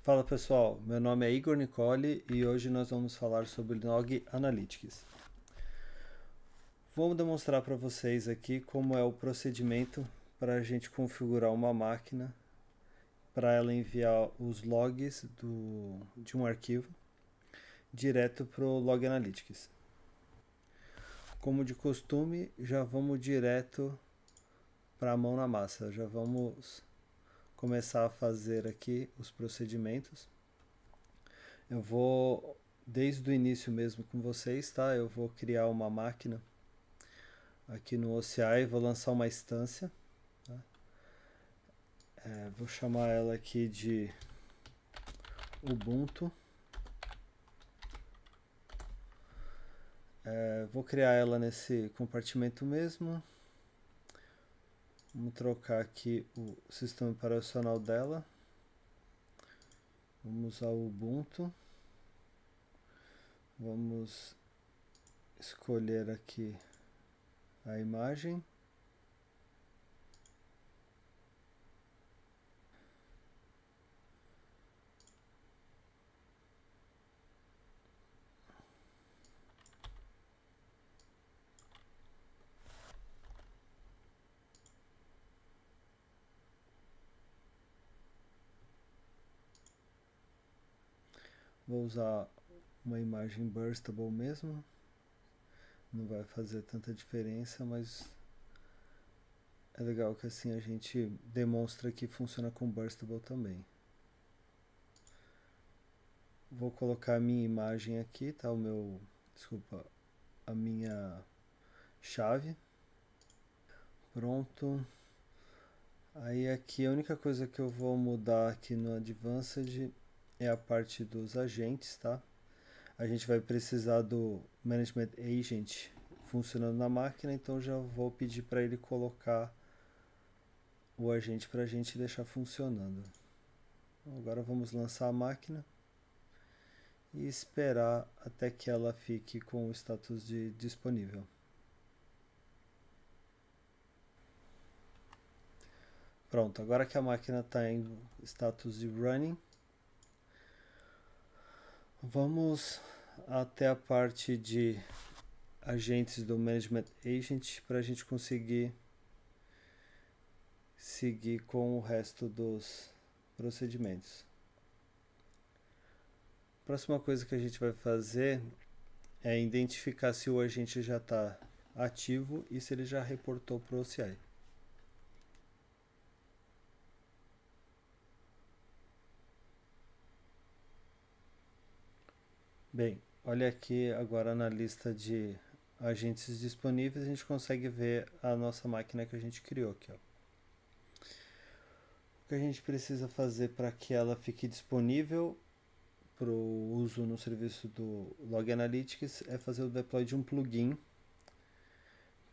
Fala pessoal, meu nome é Igor Nicoli e hoje nós vamos falar sobre Log Analytics. Vou demonstrar para vocês aqui como é o procedimento para a gente configurar uma máquina para ela enviar os logs de um arquivo direto para o Log Analytics. Como de costume, já vamos direto para a mão na massa, já vamos começar a fazer aqui os procedimentos. Eu vou, desde o início mesmo com vocês, tá? Eu vou criar uma máquina aqui no OCI e vou lançar uma instância. Tá? Vou chamar ela aqui de Ubuntu. Vou criar ela nesse compartimento mesmo. Vamos trocar aqui o sistema operacional dela. Vamos usar o Ubuntu. Vamos escolher aqui a imagem. Vou usar uma imagem burstable mesmo. Não vai fazer tanta diferença, mas é legal que assim a gente demonstra que funciona com burstable também. Vou colocar a minha imagem aqui, tá? A minha chave. Pronto. Aí aqui a única coisa que eu vou mudar aqui no Advanced é a parte dos agentes, tá? A gente vai precisar do Management Agent funcionando na máquina, então já vou pedir para ele colocar o agente para a gente deixar funcionando. Agora vamos lançar a máquina e esperar até que ela fique com o status de disponível. Pronto, agora que a máquina está em status de running, vamos até a parte de agentes do Management Agent para a gente conseguir seguir com o resto dos procedimentos. A próxima coisa que a gente vai fazer é identificar se o agente já está ativo e se ele já reportou para o OCI. Bem, olha aqui agora na lista de agentes disponíveis, a gente consegue ver a nossa máquina que a gente criou aqui. Ó. O que a gente precisa fazer para que ela fique disponível para o uso no serviço do Log Analytics é fazer o deploy de um plugin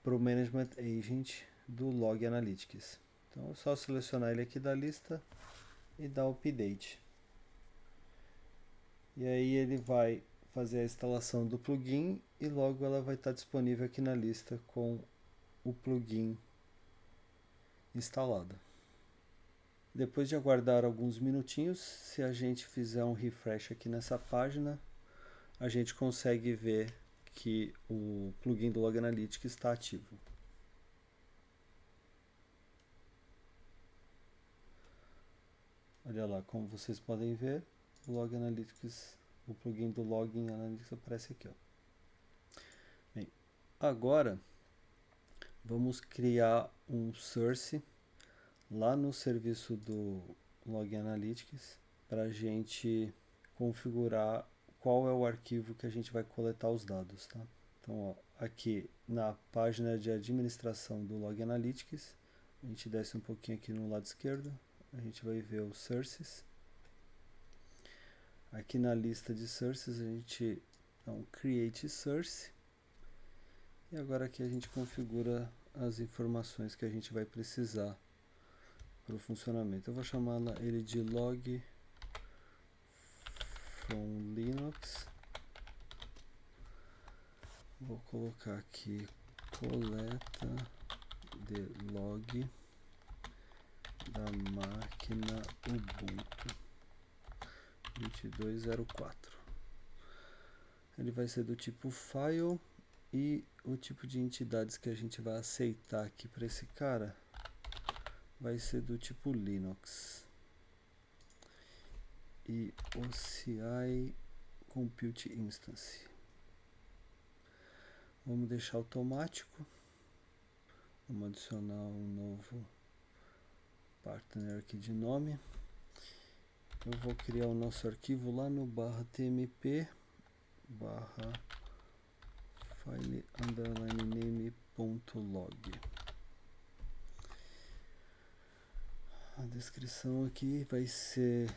para o Management Agent do Log Analytics. Então é só selecionar ele aqui da lista e dar o update. E aí ele vai fazer a instalação do plugin e logo ela vai estar disponível aqui na lista com o plugin instalado. Depois de aguardar alguns minutinhos, se a gente fizer um refresh aqui nessa página, a gente consegue ver que o plugin do Log Analytics está ativo. Olha lá, como vocês podem ver, o Log Analytics, o plugin do Login Analytics aparece aqui. Ó. Bem, agora vamos criar um source lá no serviço do Log Analytics para a gente configurar qual é o arquivo que a gente vai coletar os dados, tá? Então, ó, aqui na página de administração do Log Analytics, a gente desce um pouquinho aqui no lado esquerdo, a gente vai ver os sources. Aqui na lista de sources a gente dá um create source e agora aqui a gente configura as informações que a gente vai precisar para o funcionamento. Eu vou chamar ele de log from Linux. Vou colocar aqui coleta de log da máquina Ubuntu. 2204. Ele vai ser do tipo file e o tipo de entidades que a gente vai aceitar aqui para esse cara vai ser do tipo Linux. E OCI Compute Instance. Vamos deixar automático. Vamos adicionar um novo partner aqui de nome. Eu vou criar o nosso arquivo lá no /tmp /file _name.log. A descrição aqui vai ser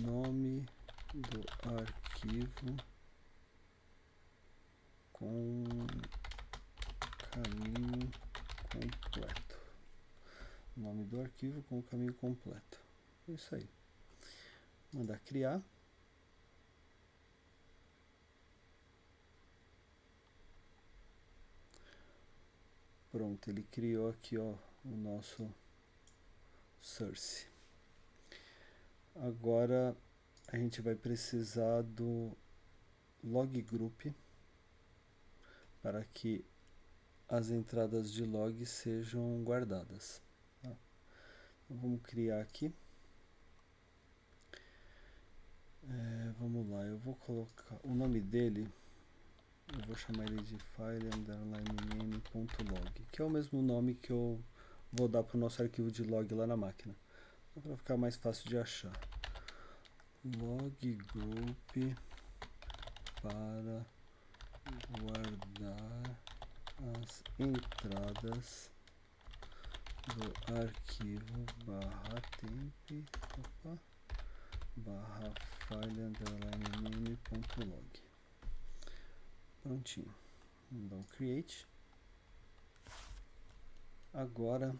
nome do arquivo com caminho completo. Nome do arquivo com o caminho completo. É isso aí. Mandar criar. Pronto, ele criou aqui, ó, o nosso source. Agora a gente vai precisar do log group para que as entradas de log sejam guardadas. Então, vamos criar aqui. Vamos lá, eu vou colocar o nome dele, eu vou chamar ele de file _name.log, que é o mesmo nome que eu vou dar para o nosso arquivo de log lá na máquina, para ficar mais fácil de achar. Log group para guardar as entradas do arquivo /temp /file _name.log. Prontinho. Vamos dar um create. Agora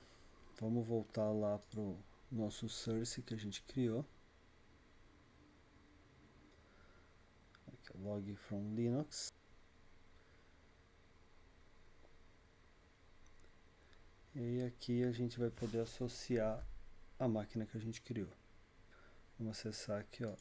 vamos voltar lá pro nosso source que a gente criou. Aqui, log from Linux. E aí aqui a gente vai poder associar a máquina que a gente criou. Vamos acessar aqui, ó,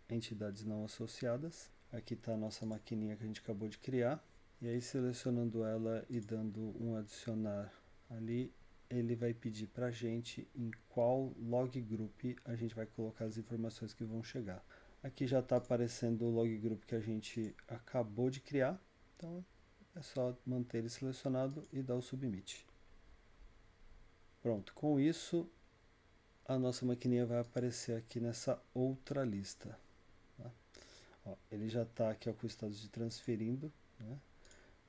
entidades não associadas. Aqui está a nossa maquininha que a gente acabou de criar. E aí, selecionando ela e dando um adicionar ali, ele vai pedir para a gente em qual log group a gente vai colocar as informações que vão chegar. Aqui já está aparecendo o log group que a gente acabou de criar. Então é só manter ele selecionado e dar o submit. Pronto, com isso a nossa maquininha vai aparecer aqui nessa outra lista. Tá? Ó, ele já está aqui, ó, com o status de transferindo, né?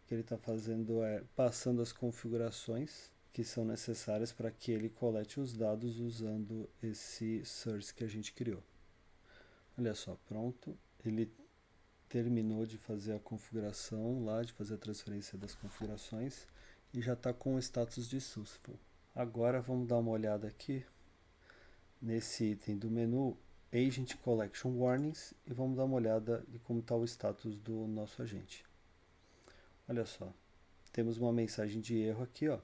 O que ele está fazendo é passando as configurações que são necessárias para que ele colete os dados usando esse source que a gente criou. Olha só, pronto, ele terminou de fazer a configuração lá, de fazer a transferência das configurações e já está com o status de successful. Agora vamos dar uma olhada aqui nesse item do menu Agent Collection Warnings e vamos dar uma olhada de como está o status do nosso agente. Olha só, temos uma mensagem de erro aqui, ó,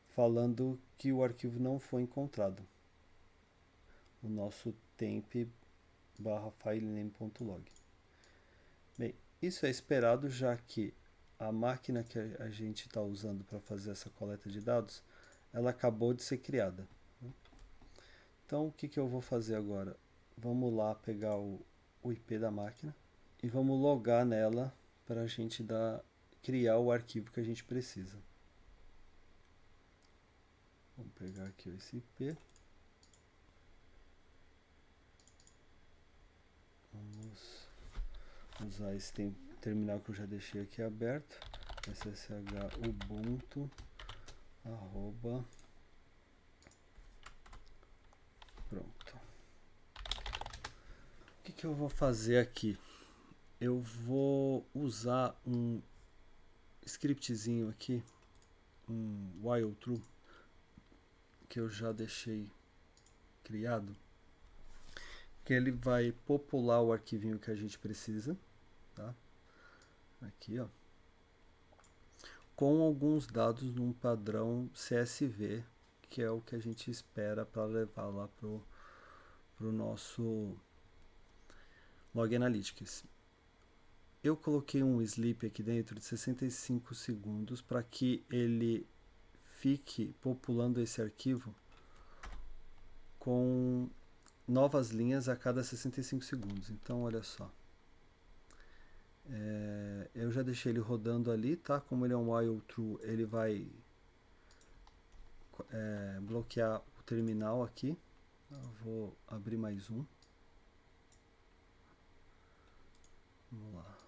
falando que o arquivo não foi encontrado. O nosso temp /filename.log. Bem, isso é esperado, já que a máquina que a gente está usando para fazer essa coleta de dados, ela acabou de ser criada. Então, o que eu vou fazer agora? Vamos lá pegar o IP da máquina e vamos logar nela para a gente criar o arquivo que a gente precisa. Vamos pegar aqui esse IP. Vamos usar esse terminal que eu já deixei aqui aberto. ssh ubuntu @ pronto. O que eu vou fazer aqui? Eu vou usar um scriptzinho aqui, um while true, que eu já deixei criado, que ele vai popular o arquivinho que a gente precisa, tá? Aqui, ó, com alguns dados num padrão CSV, que é o que a gente espera para levar lá pro nosso Log Analytics. Eu coloquei um sleep aqui dentro de 65 segundos para que ele fique populando esse arquivo com novas linhas a cada 65 segundos. Então, olha só. Eu já deixei ele rodando ali, tá? Como ele é um while true, ele vai bloquear o terminal aqui. Eu vou abrir mais um. Vamos lá.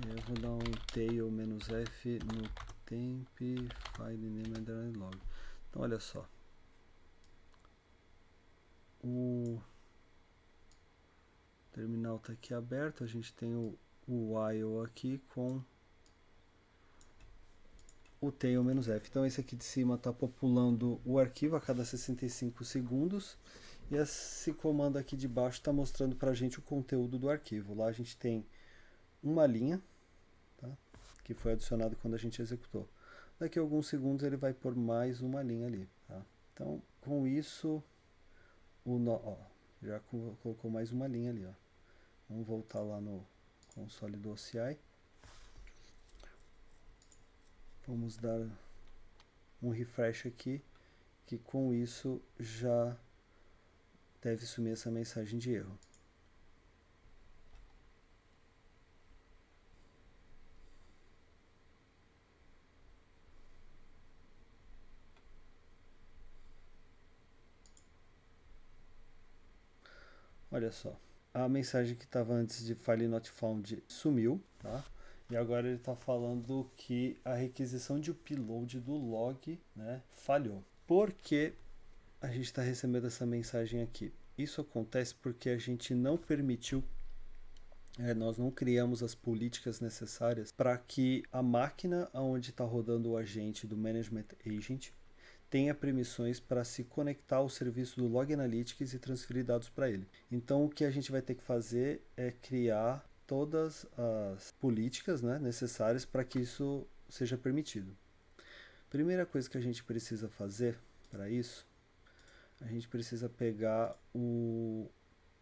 Eu vou dar um tail "-f no temp file name underline log". Então, olha só. O terminal está aqui aberto, a gente tem o while aqui com o tail "-f". Então esse aqui de cima está populando o arquivo a cada 65 segundos e esse comando aqui de baixo está mostrando para a gente o conteúdo do arquivo. Lá a gente tem uma linha, tá? Que foi adicionado quando a gente executou. Daqui a alguns segundos ele vai pôr mais uma linha ali. Tá? Então com isso já colocou mais uma linha ali. Ó. Vamos voltar lá no console do OCI. Vamos dar um refresh aqui, que com isso já deve sumir essa mensagem de erro. Olha só, a mensagem que estava antes de file not found sumiu, tá? E agora ele está falando que a requisição de upload do log, né, falhou. Por que a gente está recebendo essa mensagem aqui? Isso acontece porque a gente não permitiu, nós não criamos as políticas necessárias para que a máquina onde está rodando o agente do Management Agent tenha permissões para se conectar ao serviço do Log Analytics e transferir dados para ele. Então o que a gente vai ter que fazer é criar todas as políticas, né, necessárias para que isso seja permitido. Primeira coisa que a gente precisa fazer para isso, a gente precisa pegar o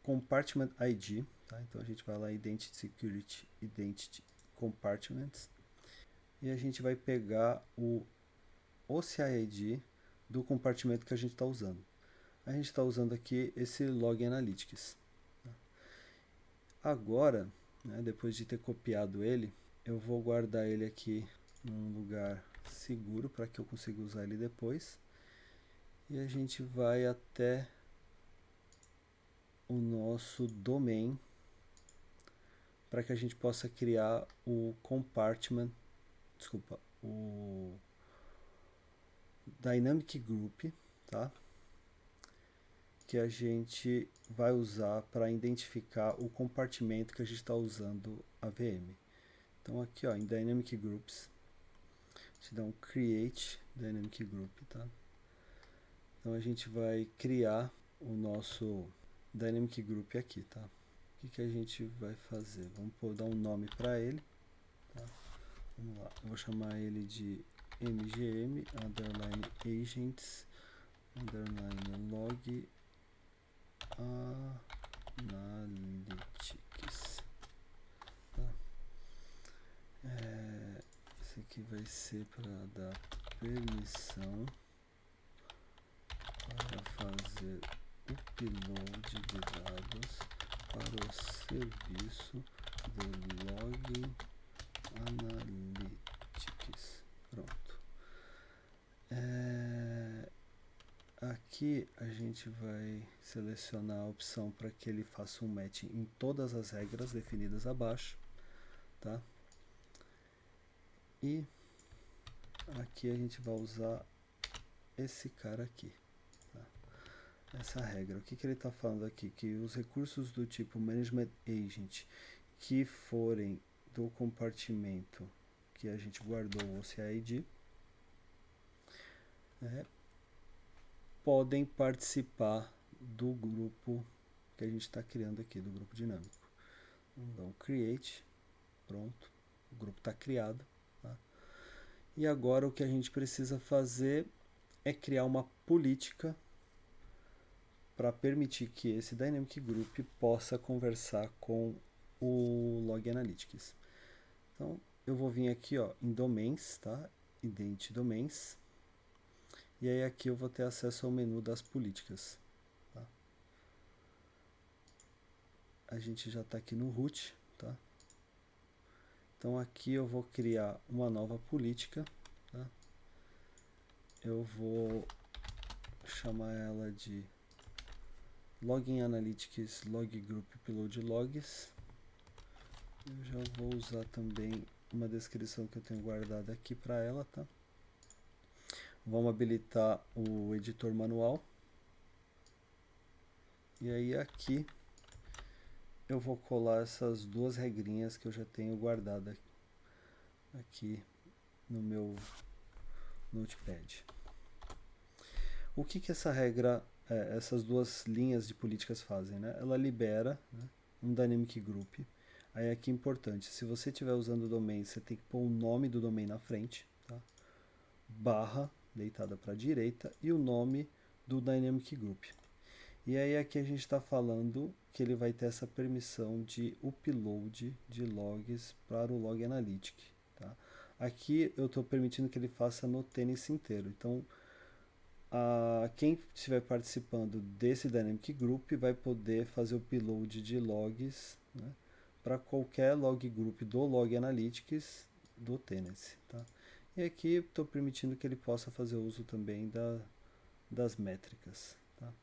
Compartment ID, tá? Então a gente vai lá Identity Security, Identity Compartments, e a gente vai pegar o OCI-ID do compartimento que a gente está usando. A gente está usando aqui esse Log Analytics. Agora, né, depois de ter copiado ele, eu vou guardar ele aqui num lugar seguro para que eu consiga usar ele depois. E a gente vai até o nosso domain para que a gente possa criar o compartment, o Dynamic Group, tá? Que a gente vai usar para identificar o compartimento que a gente está usando a VM. Então aqui, ó, em Dynamic Groups, a gente dá um Create Dynamic Group, tá? Então a gente vai criar o nosso Dynamic Group aqui, tá? O que a gente vai fazer? Vamos dar um nome para ele, tá? Vamos lá, eu vou chamar ele de mgm underline agents underline log analytics, tá? Esse aqui vai ser para dar permissão para fazer upload de dados para o serviço de log analytics. Pronto. Aqui a gente vai selecionar a opção para que ele faça um match em todas as regras definidas abaixo, tá? E aqui a gente vai usar esse cara aqui, tá? Essa regra. O que ele está falando aqui? Que os recursos do tipo Management Agent que forem do compartimento que a gente guardou o OCI-ID, né, podem participar do grupo que a gente está criando aqui, do grupo dinâmico. Vamos dar um create, pronto, o grupo está criado. Tá? E agora o que a gente precisa fazer é criar uma política para permitir que esse Dynamic Group possa conversar com o Log Analytics. Então, eu vou vir aqui em Domains, tá? Ident Domains. E aí aqui eu vou ter acesso ao menu das políticas. Tá? A gente já está aqui no root, tá? Então aqui eu vou criar uma nova política, tá? Eu vou chamar ela de Login Analytics Log Group Upload Logs. Eu já vou usar também uma descrição que eu tenho guardada aqui para ela, tá? Vamos habilitar o editor manual. E aí aqui eu vou colar essas duas regrinhas que eu já tenho guardada aqui no meu Notepad. O que essa regra, essas duas linhas de políticas fazem, né? Ela libera, né, um Dynamic Group. Aí aqui é importante, se você estiver usando o domain, você tem que pôr o nome do domain na frente, tá? Barra deitada para a direita e o nome do Dynamic Group. E aí aqui a gente está falando que ele vai ter essa permissão de upload de logs para o Log Analytics. Tá? Aqui eu estou permitindo que ele faça no tênis inteiro. Então, quem estiver participando desse Dynamic Group vai poder fazer o upload de logs, né, para qualquer log group do Log Analytics do Tennessee. Tá? E aqui estou permitindo que ele possa fazer uso também das métricas. Tá?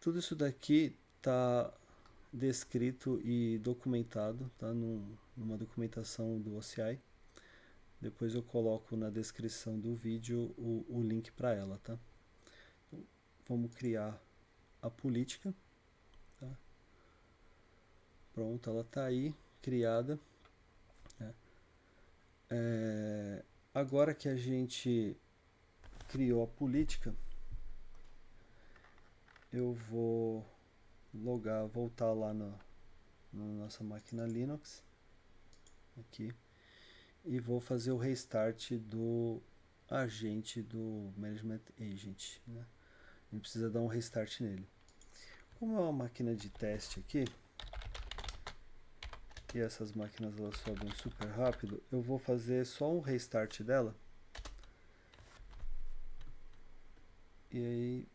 Tudo isso daqui está descrito e documentado, tá, numa documentação do OCI. Depois eu coloco na descrição do vídeo o link para ela, tá? Então, vamos criar a política. Tá? Pronto, ela está aí, criada. Né? Agora que a gente criou a política, eu vou voltar lá na nossa máquina Linux, aqui, e vou fazer o restart do agente do Management Agent. Né? A gente precisa dar um restart nele. Como é uma máquina de teste aqui, e essas máquinas elas sobem super rápido, eu vou fazer só um restart dela. E aí,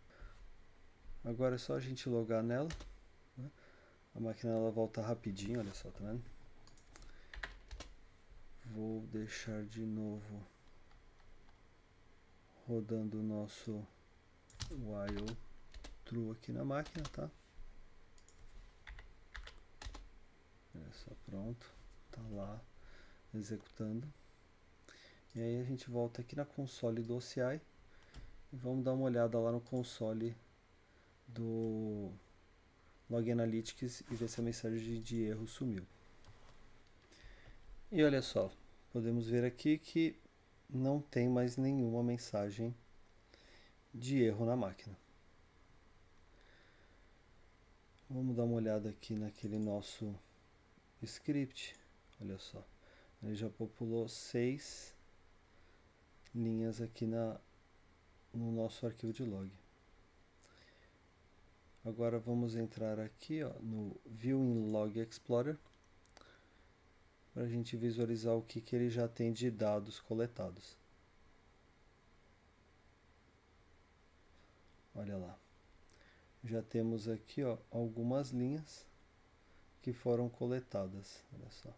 agora é só a gente logar nela. Né? A máquina ela volta rapidinho, olha só, tá vendo? Vou deixar de novo rodando o nosso while true aqui na máquina, tá? Olha só, pronto, tá lá executando. E aí a gente volta aqui na console do OCI e vamos dar uma olhada lá no console do Log Analytics e ver se a mensagem de erro sumiu. E olha só, podemos ver aqui que não tem mais nenhuma mensagem de erro na máquina. Vamos dar uma olhada aqui naquele nosso script. Olha só, ele já populou 6 linhas aqui no nosso arquivo de log. Agora vamos entrar aqui no View in Log Explorer para a gente visualizar o que ele já tem de dados coletados. Olha lá. Já temos aqui algumas linhas que foram coletadas. Olha só.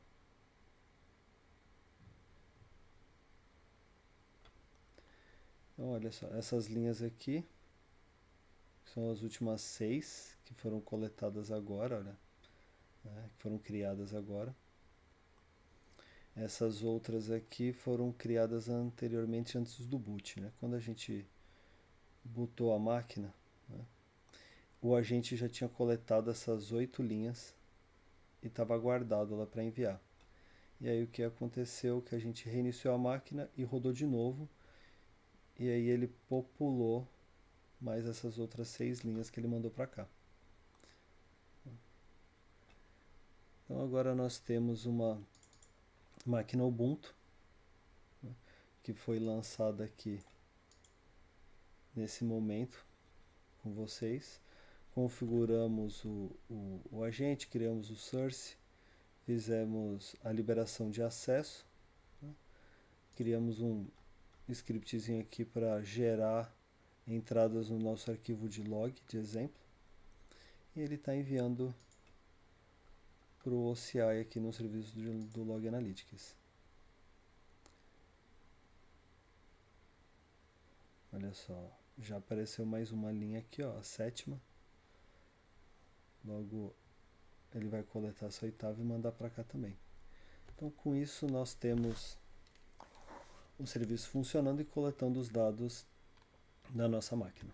Então, olha só, essas linhas aqui são as últimas 6 que foram coletadas agora, olha, né, que foram criadas agora. Essas outras aqui foram criadas anteriormente, antes do boot, né? Quando a gente bootou a máquina, né, o agente já tinha coletado essas 8 linhas e estava guardado lá para enviar. E aí o que aconteceu? Que a gente reiniciou a máquina e rodou de novo, e aí ele populou mais essas outras 6 linhas que ele mandou para cá. Então agora nós temos uma máquina Ubuntu, né, que foi lançada aqui nesse momento com vocês. Configuramos o agente, criamos o source, fizemos a liberação de acesso, né? Criamos um scriptzinho aqui para gerar entradas no nosso arquivo de log, de exemplo, e ele está enviando para o OCI aqui no serviço do Log Analytics. Olha só, já apareceu mais uma linha aqui, ó, a 7ª. Logo ele vai coletar essa 8ª e mandar para cá também. Então com isso nós temos o serviço funcionando e coletando os dados da nossa máquina.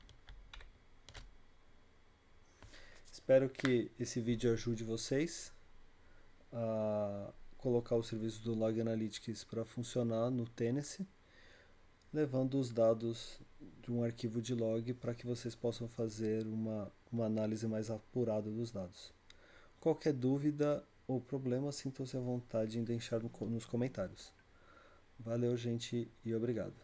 Espero que esse vídeo ajude vocês a colocar o serviço do Log Analytics para funcionar no Tennessee, levando os dados de um arquivo de log para que vocês possam fazer uma análise mais apurada dos dados. Qualquer dúvida ou problema, sintam-se à vontade em deixar nos comentários. Valeu, gente, e obrigado.